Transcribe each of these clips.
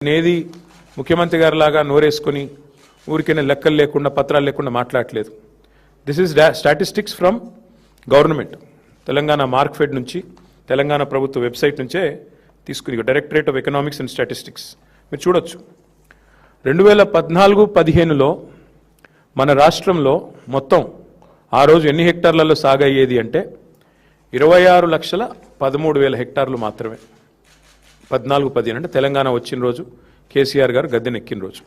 నేది ముఖ్యమంత్రి గారి లాగా నోరేసుకొని ఊరికైనా లెక్కలు లేకుండా పత్రాలు లేకుండా మాట్లాడట్లేదు. This is statistics from government. Telangana Markfed నుంచి, తెలంగాణ ప్రభుత్వ వెబ్సైట్ నుంచే తీసుకుని, directorate of economics and statistics మీరు చూడొచ్చు. 2014-15లో మన రాష్ట్రంలో మొత్తం ఆ రోజు ఎన్ని హెక్టార్లలో సాగయ్యేది అంటే 26,13,000 హెక్టార్లు మాత్రమే. 14-15 అంటే తెలంగాణ వచ్చిన రోజు, కేసీఆర్ గారు గద్దెనెక్కిన రోజు.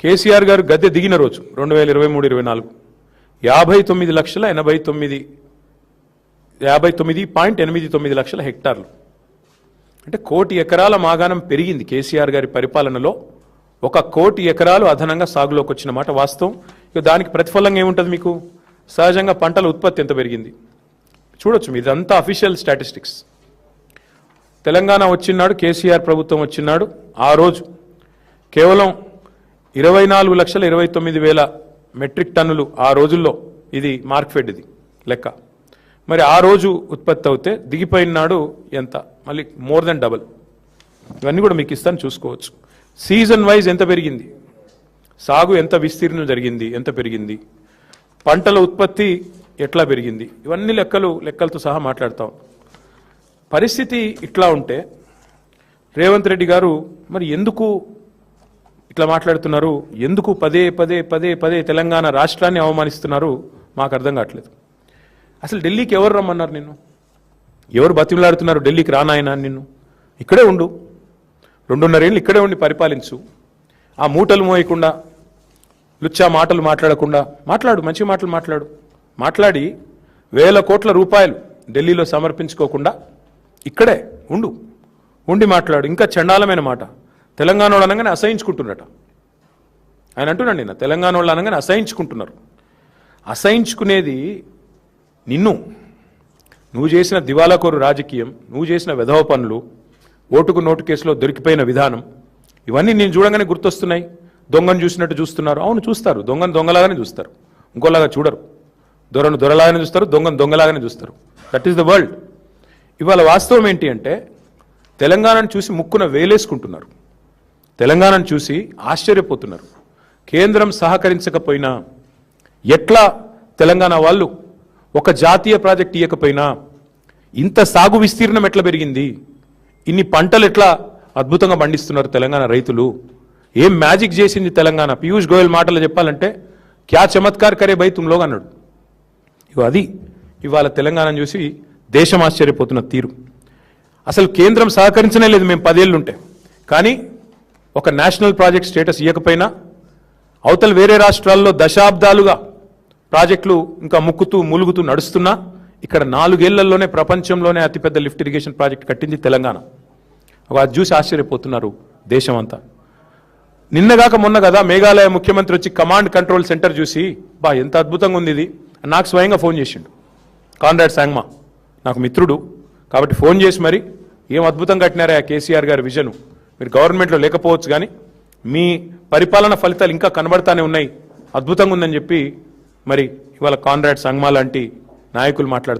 కేసీఆర్ గారు గద్దె దిగిన రోజు 2023-24 59.89 లక్షల హెక్టార్లు, అంటే 1 కోటి ఎకరాల మాగాణం పెరిగింది. కేసీఆర్ గారి పరిపాలనలో 1 కోటి ఎకరాలు అదనంగా సాగులోకి వచ్చిన మాట వాస్తవం. ఇక దానికి ప్రతిఫలంగా ఏముంటుంది మీకు? సహజంగా పంటల ఉత్పత్తి ఎంత పెరిగింది చూడొచ్చు. ఇదంతా అఫీషియల్ స్టాటిస్టిక్స్. తెలంగాణ వచ్చినాడు, కేసీఆర్ ప్రభుత్వం వచ్చినాడు, ఆ రోజు కేవలం 24,29,000 మెట్రిక్ టన్నులు ఆ రోజుల్లో, ఇది మార్క్ఫెడ్ ఇది లెక్క. మరి ఆ రోజు ఉత్పత్తి అవుతే దిగిపోయినాడు ఎంత? మళ్ళీ మోర్ దెన్ డబల్. ఇవన్నీ కూడా మీకు ఇస్తాను, చూసుకోవచ్చు. సీజన్ వైజ్ ఎంత పెరిగింది, సాగు ఎంత విస్తీర్ణం జరిగింది, ఎంత పెరిగింది, పంటల ఉత్పత్తి ఎట్లా పెరిగింది, ఇవన్నీ లెక్కలతో సహా మాట్లాడతాం. పరిస్థితి ఇట్లా ఉంటే రేవంత్ రెడ్డి గారు మరి ఎందుకు ఇట్లా మాట్లాడుతున్నారు? ఎందుకు పదే పదే తెలంగాణ రాష్ట్రాన్ని అవమానిస్తున్నారు? మాకు అర్థం కావట్లేదు. అసలు ఢిల్లీకి ఎవరు రమ్మన్నారు నిన్ను? ఎవరు బతిమలాడుతున్నారు ఢిల్లీకి రానాయన? నిన్ను ఇక్కడే ఉండు, 2.5 ఏళ్ళు ఇక్కడే ఉండి పరిపాలించు. ఆ మూటలు మోయకుండా, లుచ్చా మాటలు మాట్లాడకుండా మాట్లాడు, మంచి మాటలు మాట్లాడి 1,000 కోట్ల రూపాయలు ఢిల్లీలో సమర్పించుకోకుండా ఇక్కడే ఉండి మాట్లాడు. ఇంకా చండాలమైన మాట, తెలంగాణ వాళ్ళు అనగానే అసహించుకుంటున్నట. ఆయన అంటున్నాడు, నిన్న తెలంగాణ వాళ్ళు అనగానే అసహించుకుంటున్నారు. అసహించుకునేది నువ్వు చేసిన దివాలాకోరు రాజకీయం, నువ్వు చేసిన వెధవ పనులు, ఓటుకు నోటు కేసులో దొరికిపోయిన విధానం, ఇవన్నీ నేను చూడగానే గుర్తొస్తున్నాయి. దొంగను చూసినట్టు చూస్తున్నారు. అవును, చూస్తారు. దొంగను దొంగలాగానే చూస్తారు, ఇంకోలాగా చూడరు. దొరను దొరలాగానే చూస్తారు, దొంగను దొంగలాగానే చూస్తారు. That is the world. ఇవాళ వాస్తవం ఏంటి అంటే తెలంగాణను చూసి ముక్కున వేలేసుకుంటున్నారు, తెలంగాణను చూసి ఆశ్చర్యపోతున్నారు. కేంద్రం సహకరించకపోయినా, ఎట్లా తెలంగాణ వాళ్ళు ఒక జాతీయ ప్రాజెక్ట్ ఇవ్వకపోయినా ఇంత సాగు విస్తీర్ణం ఎట్లా పెరిగింది, ఇన్ని పంటలు ఎట్లా అద్భుతంగా పండిస్తున్నారు తెలంగాణ రైతులు, ఏం మ్యాజిక్ చేసింది తెలంగాణ? పీయూష్ గోయల్ మాటలు చెప్పాలంటే క్యా చమత్కార్ కరే బై తుమ్ లోగ్ అన్నాడు. అది ఇవాళ తెలంగాణను చూసి దేశం ఆశ్చర్యపోతున్న తీరు. అసలు కేంద్రం సహకరించనే లేదు మేము 10 ఏళ్ళు ఉంటే. కానీ ఒక నేషనల్ ప్రాజెక్ట్ స్టేటస్ ఇవ్వకపోయినా, అవతల వేరే రాష్ట్రాల్లో దశాబ్దాలుగా ప్రాజెక్టులు ఇంకా ములుగుతూ నడుస్తున్నా, ఇక్కడ 4 ఏళ్లలోనే ప్రపంచంలోనే అతిపెద్ద లిఫ్ట్ ఇరిగేషన్ ప్రాజెక్ట్ కట్టింది తెలంగాణ. అది చూసి ఆశ్చర్యపోతున్నారు దేశం అంతా. నిన్నగాక మొన్న కదా మేఘాలయ ముఖ్యమంత్రి వచ్చి కమాండ్ కంట్రోల్ సెంటర్ చూసి, ఎంత అద్భుతంగా ఉంది ఇది, నాకు స్వయంగా ఫోన్ చేసిండు. కాన్రాడ్ సాంగ్మా నాకు మిత్రుడు కాబట్టి ఫోన్ చేసి, మరి ఏం అద్భుతం కట్టినారా కేసీఆర్ గారి విజను, మీరు గవర్నమెంట్లో లేకపోవచ్చు కానీ మీ పరిపాలన ఫలితాలు ఇంకా కనబడతానే ఉన్నాయి, అద్భుతంగా ఉందని చెప్పి మరి ఇవాళ కాన్రాడ్ సాంగ్మా లాంటి నాయకులు మాట్లాడుతున్నారు.